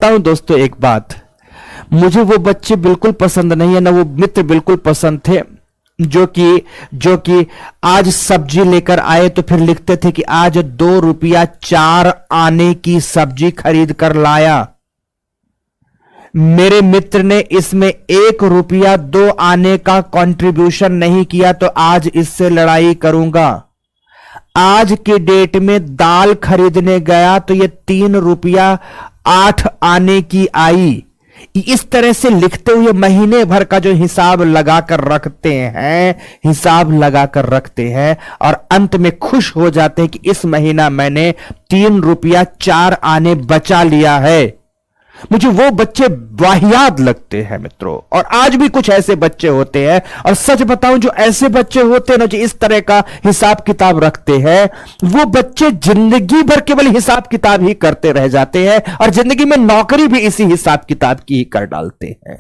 हूं दोस्तों एक बात, मुझे वो बच्चे बिल्कुल पसंद नहीं है, ना वो मित्र बिल्कुल पसंद थे जो कि आज सब्जी लेकर आए तो फिर लिखते थे कि आज 2 रुपया 4 आने की सब्जी खरीद कर लाया। मेरे मित्र ने इसमें 1 रुपया 2 आने का कंट्रीब्यूशन नहीं किया तो आज इससे लड़ाई करूंगा। आज के डेट में दाल खरीदने गया तो ये 3 रुपया 8 आने की आई। इस तरह से लिखते हुए महीने भर का जो हिसाब लगाकर रखते हैं और अंत में खुश हो जाते हैं कि इस महीना मैंने 3 रुपया 4 आने बचा लिया है। मुझे वो बच्चे वाहियात लगते हैं मित्रों। और आज भी कुछ ऐसे बच्चे होते हैं, और सच बताऊं जो ऐसे बच्चे होते हैं ना जो इस तरह का हिसाब किताब रखते हैं, वो बच्चे जिंदगी भर केवल हिसाब किताब ही करते रह जाते हैं और जिंदगी में नौकरी भी इसी हिसाब किताब की ही कर डालते हैं।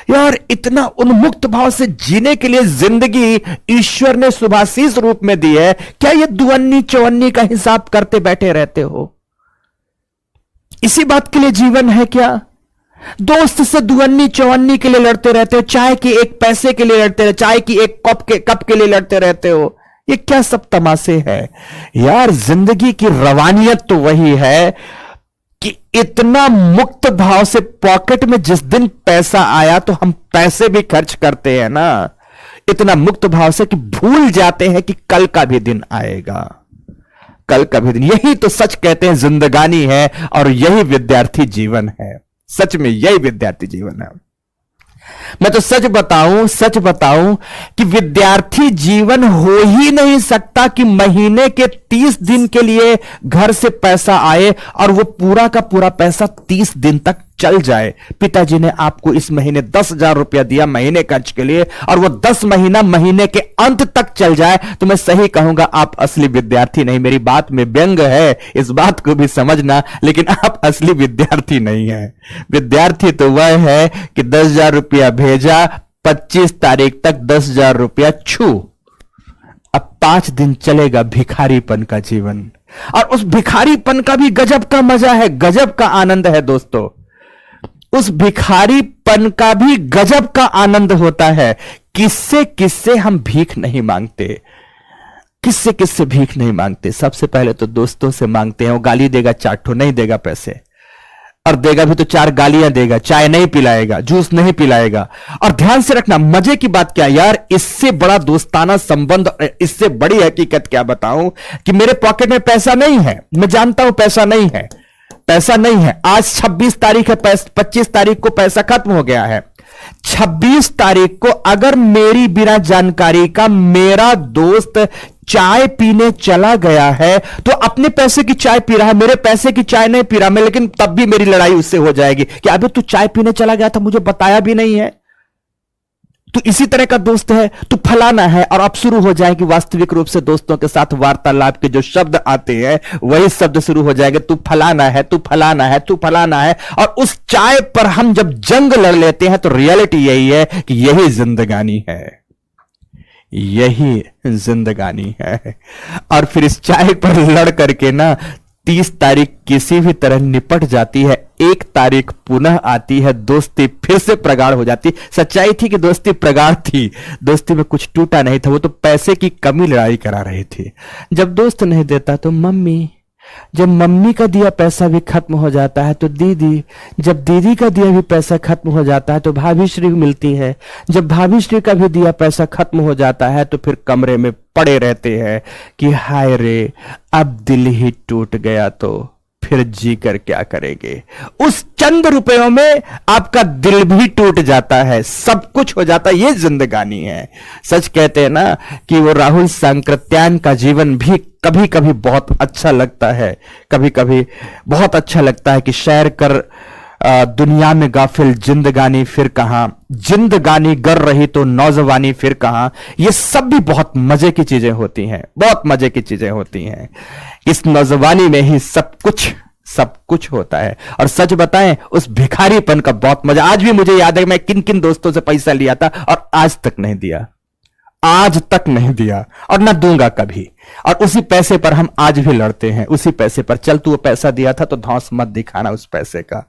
यार इतना उन्मुक्त भाव से जीने के लिए जिंदगी ईश्वर ने शुभाशीष रूप में दी है, क्या ये दुअन्नी चौवन्नी का हिसाब करते बैठे रहते हो? इसी बात के लिए जीवन है क्या? दोस्त से दुअन्नी चौवन्नी के लिए लड़ते रहते हो, चाय की एक पैसे के लिए लड़ते हो, चाय की एक कप के लिए लड़ते रहते हो। ये क्या सब तमाशे हैं यार? जिंदगी की रवानियत तो वही है कि इतना मुक्त भाव से पॉकेट में जिस दिन पैसा आया तो हम पैसे भी खर्च करते हैं ना, इतना मुक्त भाव से कि भूल जाते हैं कि कल का भी दिन आएगा, कल का भी दिन। यही तो सच कहते हैं जिंदगानी है और यही विद्यार्थी जीवन है। सच में यही विद्यार्थी जीवन है। मैं तो सच बताऊं कि विद्यार्थी जीवन हो ही नहीं सकता कि महीने के 30 दिन के लिए घर से पैसा आए और वो पूरा का पूरा पैसा 30 दिन तक चल जाए। पिताजी ने आपको इस महीने 10,000 रुपया दिया महीने खर्च के लिए और वो 10 महीना महीने के अंत तक चल जाए, तो मैं सही कहूंगा आप असली विद्यार्थी नहीं। मेरी बात में व्यंग है, इस बात को भी समझना, लेकिन आप असली विद्यार्थी नहीं है। विद्यार्थी तो वह है कि 10,000 रुपया भेजा, 25 तारीख तक 10,000 रुपया छू। अब 5 दिन चलेगा भिखारीपन का जीवन, और उस भिखारीपन का भी गजब का मजा है, गजब का आनंद है दोस्तों। उस भिखारीपन का भी गजब का आनंद होता है। किससे किससे हम भीख नहीं मांगते, किससे किससे भीख नहीं मांगते। सबसे पहले तो दोस्तों से मांगते हैं। वो गाली देगा 4 ठो, नहीं देगा पैसे, और देगा भी तो 4 गालियां देगा, चाय नहीं पिलाएगा, जूस नहीं पिलाएगा। और ध्यान से रखना, मजे की बात क्या यार, इससे बड़ा दोस्ताना संबंध, इससे बड़ी हकीकत क्या बताऊं कि मेरे पॉकेट में पैसा नहीं है, मैं जानता हूं पैसा नहीं है, पैसा नहीं है। आज 26 तारीख है, 25 तारीख को पैसा खत्म हो गया है। 26 तारीख को अगर मेरी बिना जानकारी का मेरा दोस्त चाय पीने चला गया है तो अपने पैसे की चाय पी रहा है, मेरे पैसे की चाय नहीं पी रहा मैं, लेकिन तब भी मेरी लड़ाई उससे हो जाएगी कि अबे तू चाय पीने चला गया था, मुझे बताया भी नहीं है, तो इसी तरह का दोस्त है, तू फलाना है। और अब शुरू हो जाएगी वास्तविक रूप से दोस्तों के साथ वार्तालाप के जो शब्द आते हैं वही शब्द शुरू हो जाएंगे, तू फलाना है, तू फलाना है, तू फलाना है। और उस चाय पर हम जब जंग लड़ लेते हैं तो रियलिटी यही है कि यही जिंदगानी है, यही जिंदगानी है। और फिर इस चाय पर लड़ करके ना 30 तारीख किसी भी तरह निपट जाती है, 1 तारीख पुनः आती है, दोस्ती फिर से प्रगाढ़ हो जाती। सच्चाई थी कि दोस्ती प्रगाढ़ थी, दोस्ती में कुछ टूटा नहीं था, वो तो पैसे की कमी लड़ाई करा रही थी। जब दोस्त नहीं देता तो मम्मी, जब मम्मी का दिया पैसा भी खत्म हो जाता है तो दीदी, जब दीदी का दिया भी पैसा खत्म हो जाता है तो भाभी श्री मिलती है, जब भाभी श्री का भी दिया पैसा खत्म हो जाता है तो फिर कमरे में पड़े रहते हैं कि हाय रे अब दिल ही टूट गया तो फिर जी कर क्या करेंगे। उस चंद रुपयों में आपका दिल भी टूट जाता है, सब कुछ हो जाता है। ये जिंदगानी है। सच कहते हैं ना कि वो राहुल सांकृत्यायन का जीवन भी कभी कभी बहुत अच्छा लगता है, कभी कभी बहुत अच्छा लगता है कि शैर कर दुनिया में गाफिल जिंदगानी फिर कहां, जिंदगानी गर रही तो नौजवानी फिर कहां। ये सब भी बहुत मजे की चीजें होती हैं, बहुत मजे की चीजें होती हैं। इस नौजवानी में ही सब कुछ होता है। और सच बताएं उस भिखारीपन का बहुत मजा, आज भी मुझे याद है मैं किन किन दोस्तों से पैसा लिया था और आज तक नहीं दिया, आज तक नहीं दिया और ना दूंगा कभी। और उसी पैसे पर हम आज भी लड़ते हैं, उसी पैसे पर। चल तू वो पैसा दिया था तो धौंस मत दिखाना उस पैसे का।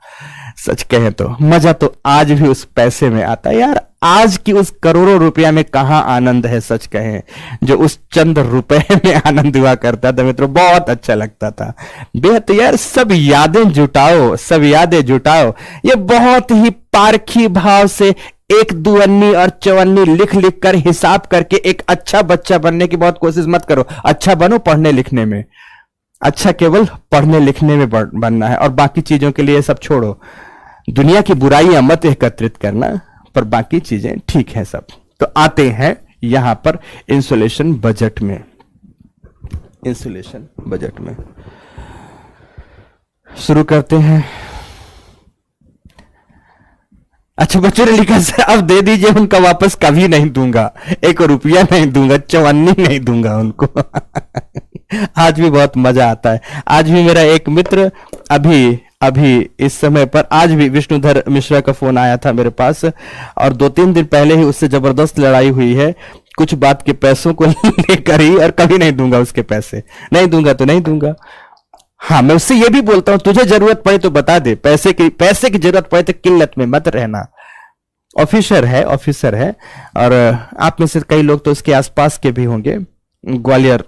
सच कहे तो मजा तो आज भी उस पैसे में आता है यार। आज की उस करोड़ों रुपया में कहां आनंद है, सच कहें, जो उस चंद रुपए में आनंद हुआ करता था मित्रों। बहुत अच्छा लगता था बेहद यार। सब यादें जुटाओ, सब यादें जुटाओ। ये बहुत ही पारखी भाव से एक दुअन्नी और चौवन्नी लिख लिख कर हिसाब करके एक अच्छा बच्चा बनने की बहुत कोशिश मत करो। अच्छा बनो पढ़ने लिखने में, अच्छा केवल पढ़ने लिखने में बनना है, और बाकी चीजों के लिए सब छोड़ो। दुनिया की बुराइयां मत एकत्रित करना, पर बाकी चीजें ठीक है सब। तो आते हैं यहां पर इंसुलेशन बजट में। इंसुलेशन बजट में शुरू करते हैं। अच्छा, बच्चों ने लिखा सर अब दे दीजिए, उनका वापस कभी नहीं दूंगा, 1 रुपया नहीं दूंगा, चवन्नी नहीं दूंगा उनको। आज भी बहुत मजा आता है। आज भी मेरा एक मित्र अभी इस समय पर आज भी विष्णुधर मिश्रा का फोन आया था मेरे पास, और 2-3 दिन पहले ही उससे जबरदस्त लड़ाई हुई है कुछ बात के पैसों को लेकर ही, और कभी नहीं दूंगा उसके पैसे। नहीं दूंगा तो नहीं दूंगा। हाँ, मैं उससे ये भी बोलता हूं तुझे जरूरत पड़े तो बता दे, पैसे की जरूरत पड़े तो किल्लत में मत रहना। ऑफिसर है, और आप में से कई लोग तो उसके आसपास के भी होंगे, ग्वालियर